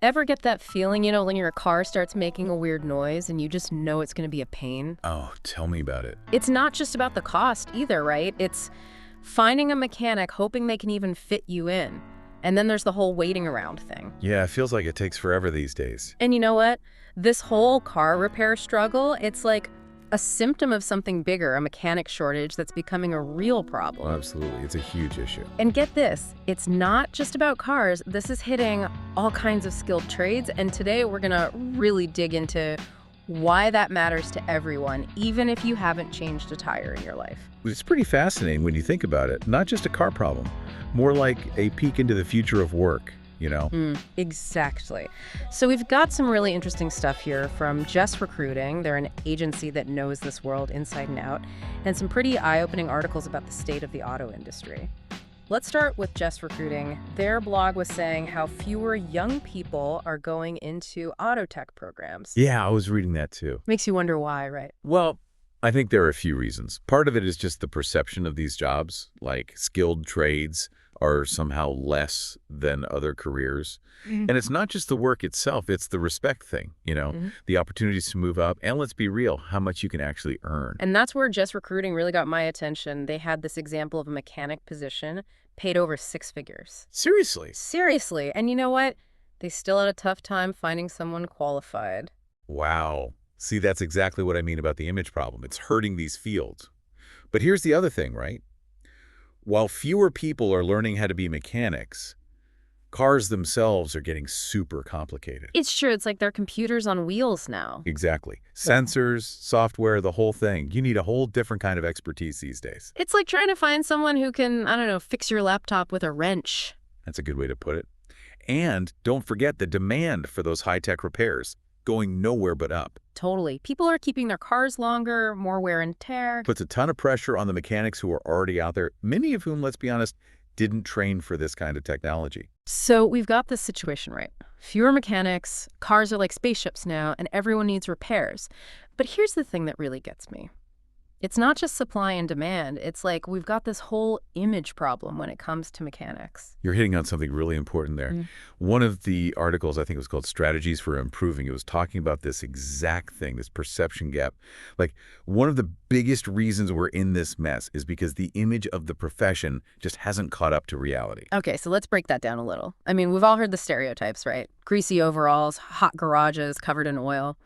Ever get that feeling, when your car starts making a weird noise and you just know it's going to be a pain? Oh, tell me about it. It's not just about the cost either, right? It's finding a mechanic, hoping they can even fit you in. And then there's the whole waiting around thing. Yeah, it feels like it takes forever these days. And you know what? This whole car repair struggle, it's like a symptom of something bigger, a mechanic shortage that's becoming a real problem. Absolutely. It's a huge issue. And get this, it's not just about cars. This is hitting all kinds of skilled trades. And today we're going to really dig into why that matters to everyone, even if you haven't changed a tire in your life. It's pretty fascinating when you think about it. Not just a car problem, more like a peek into the future of work, Exactly. So we've got some really interesting stuff here from Just Recruiting. They're an agency that knows this world inside and out, and some pretty eye-opening articles about the state of the auto industry. Let's start with Just Recruiting. Their blog was saying how fewer young people are going into auto tech programs. Yeah, I was reading that too. Makes you wonder why, right? Well, I think there are a few reasons. Part of it is just the perception of these jobs, like skilled trades are somehow less than other careers. And it's not just the work itself, it's the respect thing, the opportunities to move up. And let's be real, how much you can actually earn. And that's where Just Recruiting really got my attention. They had this example of a mechanic position paid over 6 figures. Seriously? Seriously. And you know what? They still had a tough time finding someone qualified. Wow. See, that's exactly what I mean about the image problem. It's hurting these fields. But here's the other thing, right? While fewer people are learning how to be mechanics, cars themselves are getting super complicated. It's true. It's like they're computers on wheels now. Exactly. Sensors, software, the whole thing. You need a whole different kind of expertise these days. It's like trying to find someone who can, I don't know, fix your laptop with a wrench. That's a good way to put it. And don't forget the demand for those high-tech repairs going nowhere but up. Totally. People are keeping their cars longer, more wear and tear. Puts a ton of pressure on the mechanics who are already out there, many of whom, let's be honest, didn't train for this kind of technology. So we've got this situation right. Fewer mechanics, cars are like spaceships now, and everyone needs repairs. But here's the thing that really gets me. It's not just supply and demand. It's like we've got this whole image problem when it comes to mechanics. You're hitting on something really important there. One of the articles, I think it was called Strategies for Improving, it was talking about this exact thing, this perception gap. Like, one of the biggest reasons we're in this mess is because the image of the profession just hasn't caught up to reality. Okay, so let's break that down a little. I mean, we've all heard the stereotypes, right? Greasy overalls, hot garages covered in oil.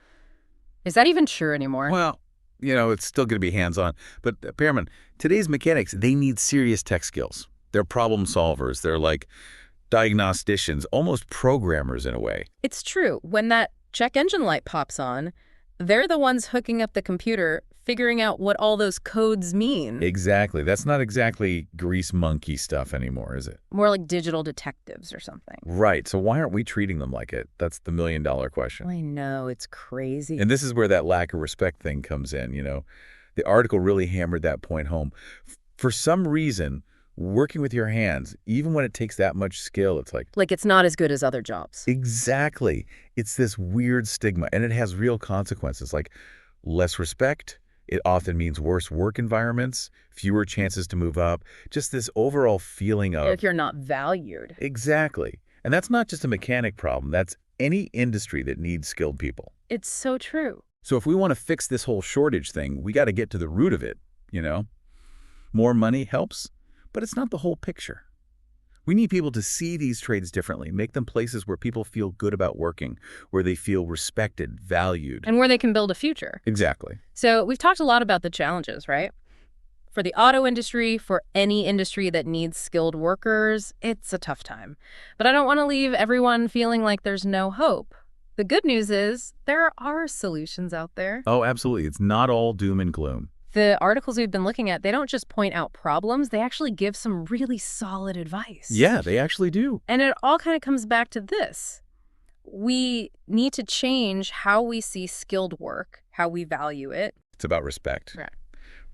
Is that even true anymore? Well, it's still going to be hands-on. But, Pearman, today's mechanics, they need serious tech skills. They're problem solvers. They're like diagnosticians, almost programmers in a way. It's true. When that check engine light pops on, they're the ones hooking up the computer, figuring out what all those codes mean. Exactly. That's not exactly grease monkey stuff anymore, is it? More like digital detectives or something. Right. So why aren't we treating them like it? That's the million-dollar question. I know, it's crazy. And this is where that lack of respect thing comes in, The article really hammered that point home. For some reason, working with your hands, even when it takes that much skill, it's like... Like it's not as good as other jobs. Exactly. It's this weird stigma, and it has real consequences, like less respect. It often means worse work environments, fewer chances to move up, just this overall feeling of... Like you're not valued. Exactly. And that's not just a mechanic problem. That's any industry that needs skilled people. It's so true. So if we want to fix this whole shortage thing, we got to get to the root of it, More money helps, but it's not the whole picture. We need people to see these trades differently, make them places where people feel good about working, where they feel respected, valued. And where they can build a future. Exactly. So we've talked a lot about the challenges, right? For the auto industry, for any industry that needs skilled workers, it's a tough time. But I don't want to leave everyone feeling like there's no hope. The good news is there are solutions out there. Oh, absolutely. It's not all doom and gloom. The articles we've been looking at, they don't just point out problems, they actually give some really solid advice. Yeah, they actually do. And it all kind of comes back to this. We need to change how we see skilled work, how we value it. It's about respect. Right.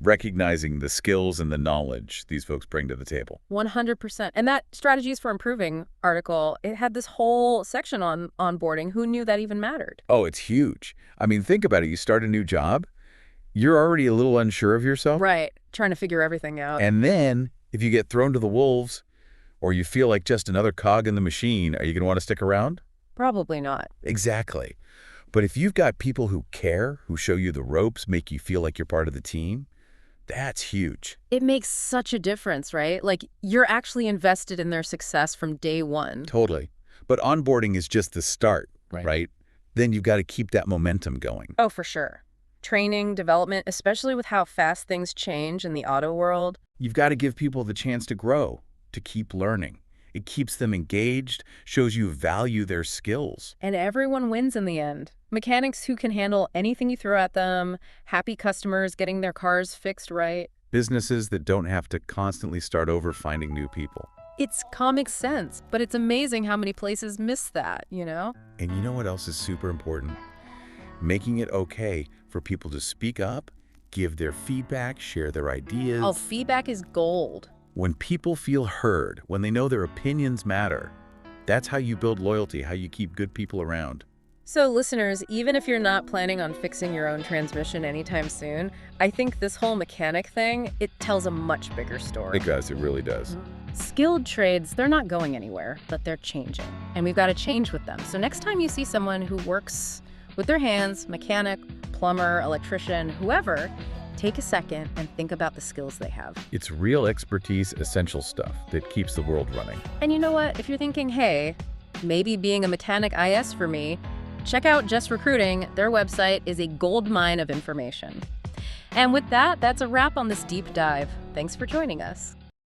Recognizing the skills and the knowledge these folks bring to the table. 100%. And that Strategies for Improving article, it had this whole section on onboarding. Who knew that even mattered? Oh, it's huge. I mean, think about it. You start a new job, you're already a little unsure of yourself. Right. Trying to figure everything out. And then if you get thrown to the wolves or you feel like just another cog in the machine, are you going to want to stick around? Probably not. Exactly. But if you've got people who care, who show you the ropes, make you feel like you're part of the team, that's huge. It makes such a difference, right? Like, you're actually invested in their success from day one. Totally. But onboarding is just the start, Right. right? Then you've got to keep that momentum going. Oh, for sure. Training, development, especially with how fast things change in the auto world. You've got to give people the chance to grow, to keep learning. It keeps them engaged, shows you value their skills. And everyone wins in the end. Mechanics who can handle anything you throw at them, happy customers getting their cars fixed right. Businesses that don't have to constantly start over finding new people. It's comic sense, but it's amazing how many places miss that, you know? And you know what else is super important? Making it okay for people to speak up, give their feedback, share their ideas. Oh, feedback is gold. When people feel heard, when they know their opinions matter, that's how you build loyalty, how you keep good people around. So listeners, even if you're not planning on fixing your own transmission anytime soon, I think this whole mechanic thing, it tells a much bigger story. It does, it really does. Skilled trades, they're not going anywhere, but they're changing. And we've got to change with them. So next time you see someone who works with their hands, mechanic, plumber, electrician, whoever, take a second and think about the skills they have. It's real expertise, essential stuff that keeps the world running. And you know what? If you're thinking, hey, maybe being a mechanic IS for me, check out Just Recruiting. Their website is a gold mine of information. And with that, that's a wrap on this deep dive. Thanks for joining us.